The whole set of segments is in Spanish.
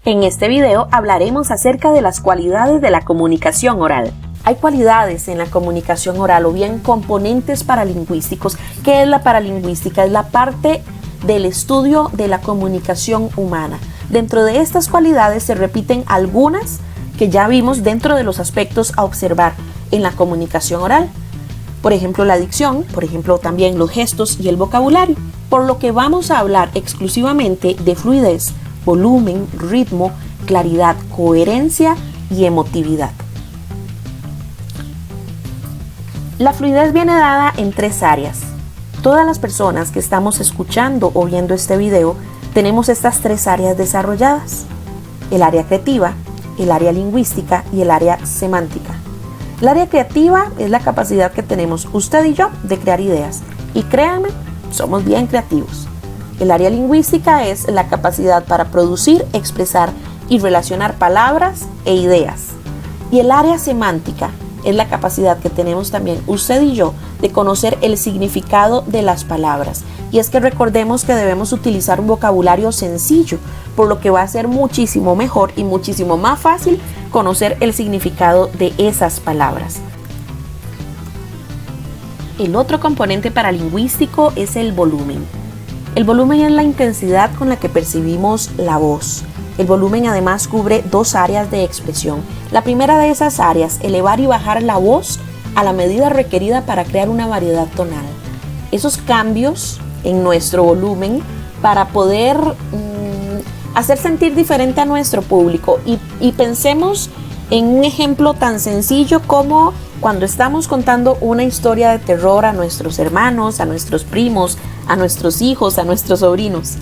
En este video hablaremos acerca de las cualidades de la comunicación oral. Hay cualidades en la comunicación oral o bien componentes paralingüísticos. ¿Qué es la paralingüística? Es la parte del estudio de la comunicación humana. Dentro de estas cualidades se repiten algunas que ya vimos dentro de los aspectos a observar en la comunicación oral. Por ejemplo, la dicción, por ejemplo, también los gestos y el vocabulario. Por lo que vamos a hablar exclusivamente de fluidez, volumen, ritmo, claridad, coherencia y emotividad. La fluidez viene dada en tres áreas. Todas las personas que estamos escuchando o viendo este video tenemos estas tres áreas desarrolladas: el área creativa, el área lingüística y el área semántica. El área creativa es la capacidad que tenemos usted y yo de crear ideas, y créanme, somos bien creativos. El área lingüística es la capacidad para producir, expresar y relacionar palabras e ideas. Y el área semántica es la capacidad que tenemos también usted y yo de conocer el significado de las palabras. Y es que recordemos que debemos utilizar un vocabulario sencillo, por lo que va a ser muchísimo mejor y muchísimo más fácil conocer el significado de esas palabras. El otro componente paralingüístico es el volumen. El volumen es la intensidad con la que percibimos la voz. El volumen además cubre dos áreas de expresión. La primera de esas áreas, elevar y bajar la voz a la medida requerida para crear una variedad tonal. Esos cambios en nuestro volumen para poder hacer sentir diferente a nuestro público. Y pensemos en un ejemplo tan sencillo como cuando estamos contando una historia de terror a nuestros hermanos, a nuestros primos, a nuestros hijos, a nuestros sobrinos.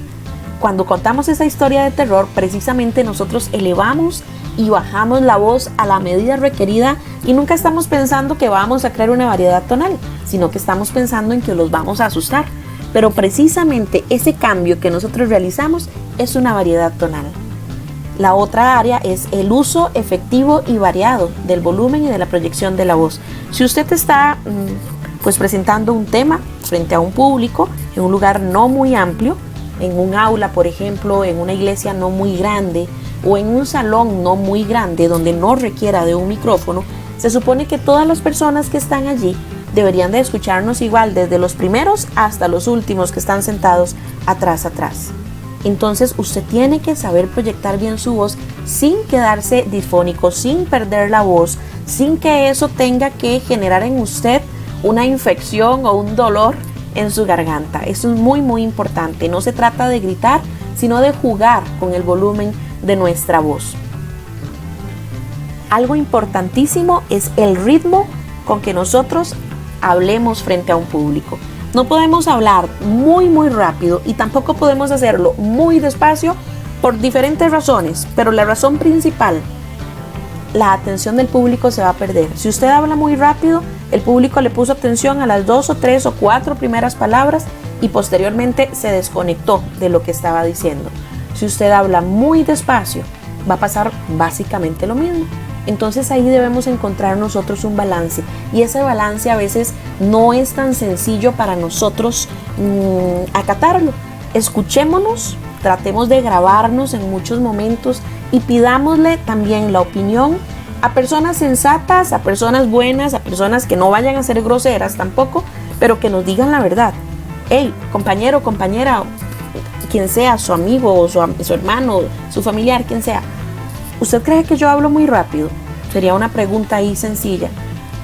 Cuando contamos esa historia de terror, precisamente nosotros elevamos y bajamos la voz a la medida requerida y nunca estamos pensando que vamos a crear una variedad tonal, sino que estamos pensando en que los vamos a asustar. Pero precisamente ese cambio que nosotros realizamos es una variedad tonal. La otra área es el uso efectivo y variado del volumen y de la proyección de la voz. Si usted está presentando un tema frente a un público en un lugar no muy amplio, en un aula, por ejemplo, en una iglesia no muy grande o en un salón no muy grande donde no requiera de un micrófono, se supone que todas las personas que están allí deberían de escucharnos igual, desde los primeros hasta los últimos que están sentados atrás. Entonces usted tiene que saber proyectar bien su voz sin quedarse disfónico, sin perder la voz, sin que eso tenga que generar en usted una infección o un dolor en su garganta. Eso es muy muy importante. No se trata de gritar, sino de jugar con el volumen de nuestra voz. Algo importantísimo es el ritmo con que nosotros hablemos frente a un público. No podemos hablar muy muy rápido y tampoco podemos hacerlo muy despacio por diferentes razones, pero la razón principal, la atención del público se va a perder. Si usted habla muy rápido, el público le puso atención a las 2 o 3 o 4 primeras palabras y posteriormente se desconectó de lo que estaba diciendo. Si usted habla muy despacio, va a pasar básicamente lo mismo. Entonces ahí debemos encontrar nosotros un balance, y ese balance a veces no es tan sencillo para nosotros acatarlo. Escuchémonos, tratemos de grabarnos en muchos momentos y pidámosle también la opinión a personas sensatas, a personas buenas, a personas que no vayan a ser groseras tampoco, pero que nos digan la verdad. Hey, compañero, compañera, quien sea, su amigo o su hermano, su familiar, quien sea, ¿usted cree que yo hablo muy rápido? Sería una pregunta ahí sencilla.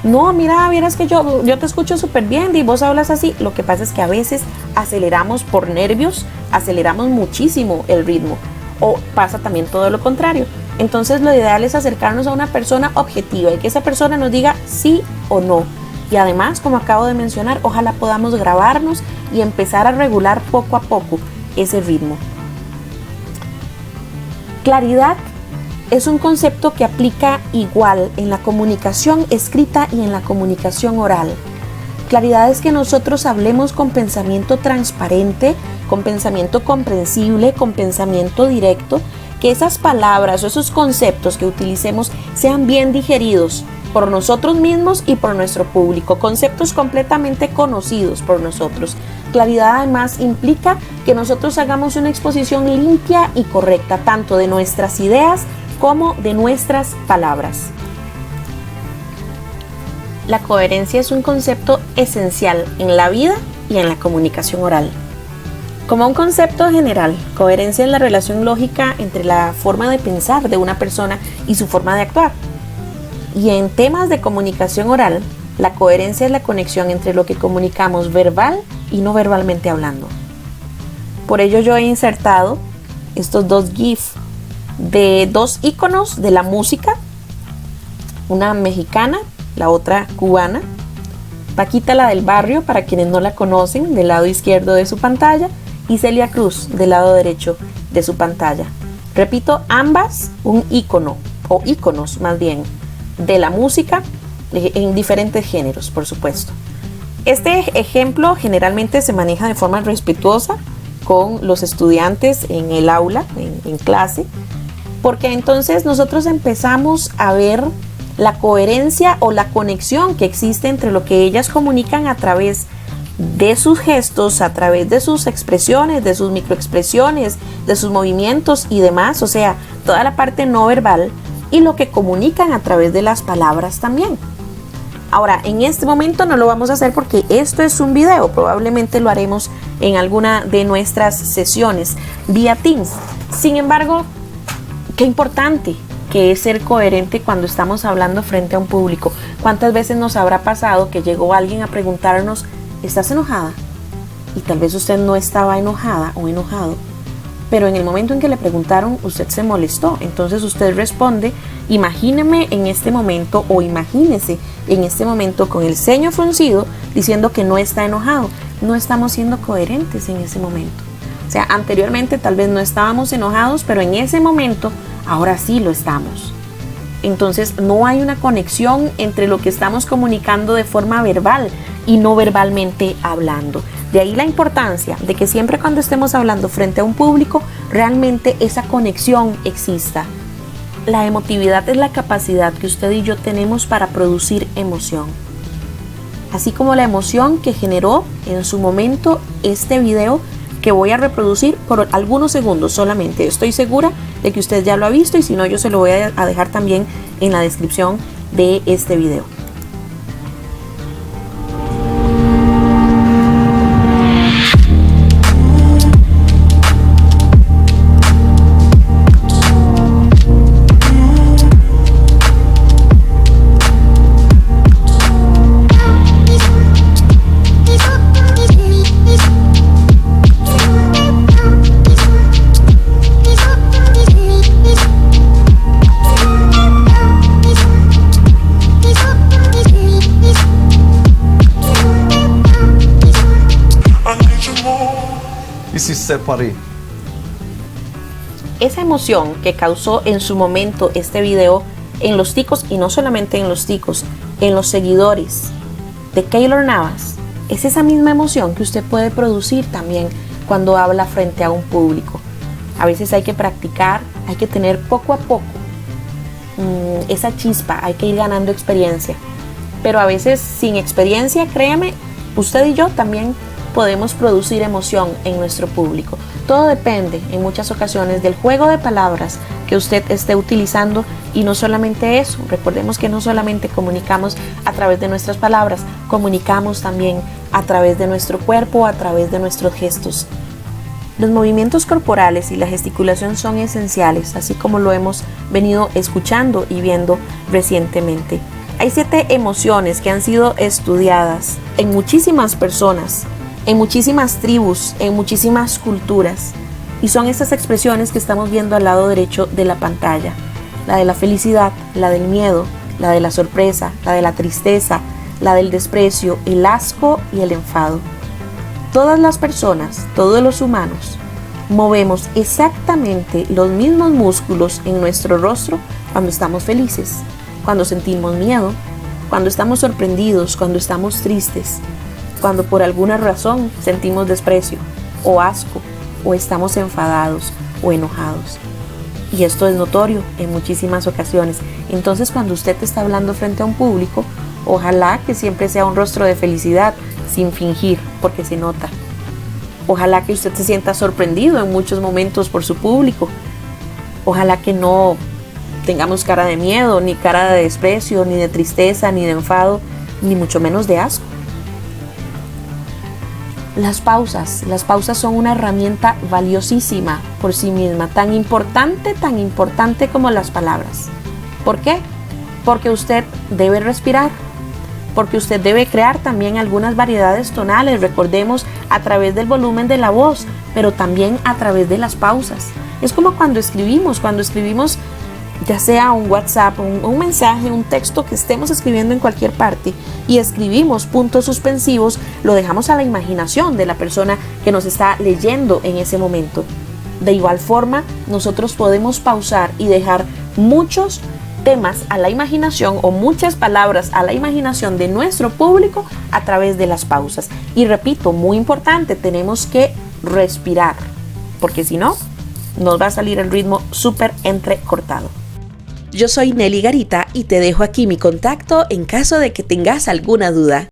No, mira, vieras que yo te escucho súper bien y vos hablas así. Lo que pasa es que a veces aceleramos por nervios, aceleramos muchísimo el ritmo. O pasa también todo lo contrario. Entonces lo ideal es acercarnos a una persona objetiva y que esa persona nos diga sí o no. Y además, como acabo de mencionar, ojalá podamos grabarnos y empezar a regular poco a poco ese ritmo. Claridad es un concepto que aplica igual en la comunicación escrita y en la comunicación oral. Claridad es que nosotros hablemos con pensamiento transparente, con pensamiento comprensible, con pensamiento directo, que esas palabras o esos conceptos que utilicemos sean bien digeridos por nosotros mismos y por nuestro público, conceptos completamente conocidos por nosotros. Claridad además implica que nosotros hagamos una exposición limpia y correcta, tanto de nuestras ideas como de nuestras palabras. La coherencia es un concepto esencial en la vida y en la comunicación oral. Como un concepto general, coherencia es la relación lógica entre la forma de pensar de una persona y su forma de actuar. Y en temas de comunicación oral, la coherencia es la conexión entre lo que comunicamos verbal y no verbalmente hablando. Por ello yo he insertado estos dos GIFs de dos íconos de la música, una mexicana, la otra cubana. Paquita, la del barrio, para quienes no la conocen, del lado izquierdo de su pantalla, y Celia Cruz, del lado derecho de su pantalla. Repito, ambas un ícono, o íconos más bien, de la música en diferentes géneros, por supuesto. Este ejemplo generalmente se maneja de forma respetuosa con los estudiantes en el aula, en clase, porque entonces nosotros empezamos a ver la coherencia o la conexión que existe entre lo que ellas comunican a través de sus gestos, a través de sus expresiones, de sus microexpresiones, de sus movimientos y demás, o sea, toda la parte no verbal, y lo que comunican a través de las palabras también. Ahora, en este momento no lo vamos a hacer porque esto es un video, probablemente lo haremos en alguna de nuestras sesiones vía Teams. Sin embargo, qué importante que es ser coherente cuando estamos hablando frente a un público. ¿Cuántas veces nos habrá pasado que llegó alguien a preguntarnos, ¿estás enojada? Y tal vez usted no estaba enojada o enojado, pero en el momento en que le preguntaron, usted se molestó. Entonces usted responde, imagíneme en este momento, o imagínese en este momento con el ceño fruncido diciendo que no está enojado. No estamos siendo coherentes en ese momento. O sea, anteriormente tal vez no estábamos enojados, pero en ese momento ahora sí lo estamos. Entonces no hay una conexión entre lo que estamos comunicando de forma verbal y no verbalmente hablando. De ahí la importancia de que siempre cuando estemos hablando frente a un público, realmente esa conexión exista. La emotividad es la capacidad que usted y yo tenemos para producir emoción. Así como la emoción que generó en su momento este video que voy a reproducir por algunos segundos solamente. Estoy segura de que usted ya lo ha visto y si no, yo se lo voy a dejar también en la descripción de este video. Esa emoción que causó en su momento este video en los ticos, y no solamente en los ticos, en los seguidores de Keylor Navas, es esa misma emoción que usted puede producir también cuando habla frente a un público. A veces hay que practicar, hay que tener poco a poco esa chispa, hay que ir ganando experiencia, pero a veces sin experiencia, créeme, usted y yo también podemos producir emoción en nuestro público. Todo depende en muchas ocasiones del juego de palabras que usted esté utilizando, y no solamente eso, recordemos que no solamente comunicamos a través de nuestras palabras, comunicamos también a través de nuestro cuerpo, a través de nuestros gestos. Los movimientos corporales y la gesticulación son esenciales, así como lo hemos venido escuchando y viendo recientemente. Hay 7 emociones que han sido estudiadas en muchísimas personas, en muchísimas tribus, en muchísimas culturas, y son estas expresiones que estamos viendo al lado derecho de la pantalla: la de la felicidad, la del miedo, la de la sorpresa, la de la tristeza, la del desprecio, el asco y el enfado. Todas las personas, todos los humanos, movemos exactamente los mismos músculos en nuestro rostro cuando estamos felices, cuando sentimos miedo, cuando estamos sorprendidos, cuando estamos tristes, cuando por alguna razón sentimos desprecio o asco, o estamos enfadados o enojados. Y esto es notorio en muchísimas ocasiones. Entonces, cuando usted está hablando frente a un público, ojalá que siempre sea un rostro de felicidad, sin fingir, porque se nota. Ojalá que usted se sienta sorprendido en muchos momentos por su público. Ojalá que no tengamos cara de miedo, ni cara de desprecio, ni de tristeza, ni de enfado, ni mucho menos de asco. Las pausas son una herramienta valiosísima por sí misma, tan importante como las palabras. ¿Por qué? Porque usted debe respirar, porque usted debe crear también algunas variedades tonales, recordemos, a través del volumen de la voz, pero también a través de las pausas. Es como cuando escribimos ya sea un WhatsApp, un mensaje, un texto que estemos escribiendo en cualquier parte y escribimos puntos suspensivos, lo dejamos a la imaginación de la persona que nos está leyendo en ese momento. De igual forma, nosotros podemos pausar y dejar muchos temas a la imaginación o muchas palabras a la imaginación de nuestro público a través de las pausas. Y repito, muy importante, tenemos que respirar, porque si no, nos va a salir el ritmo súper entrecortado. Yo soy Nelly Garita y te dejo aquí mi contacto en caso de que tengas alguna duda.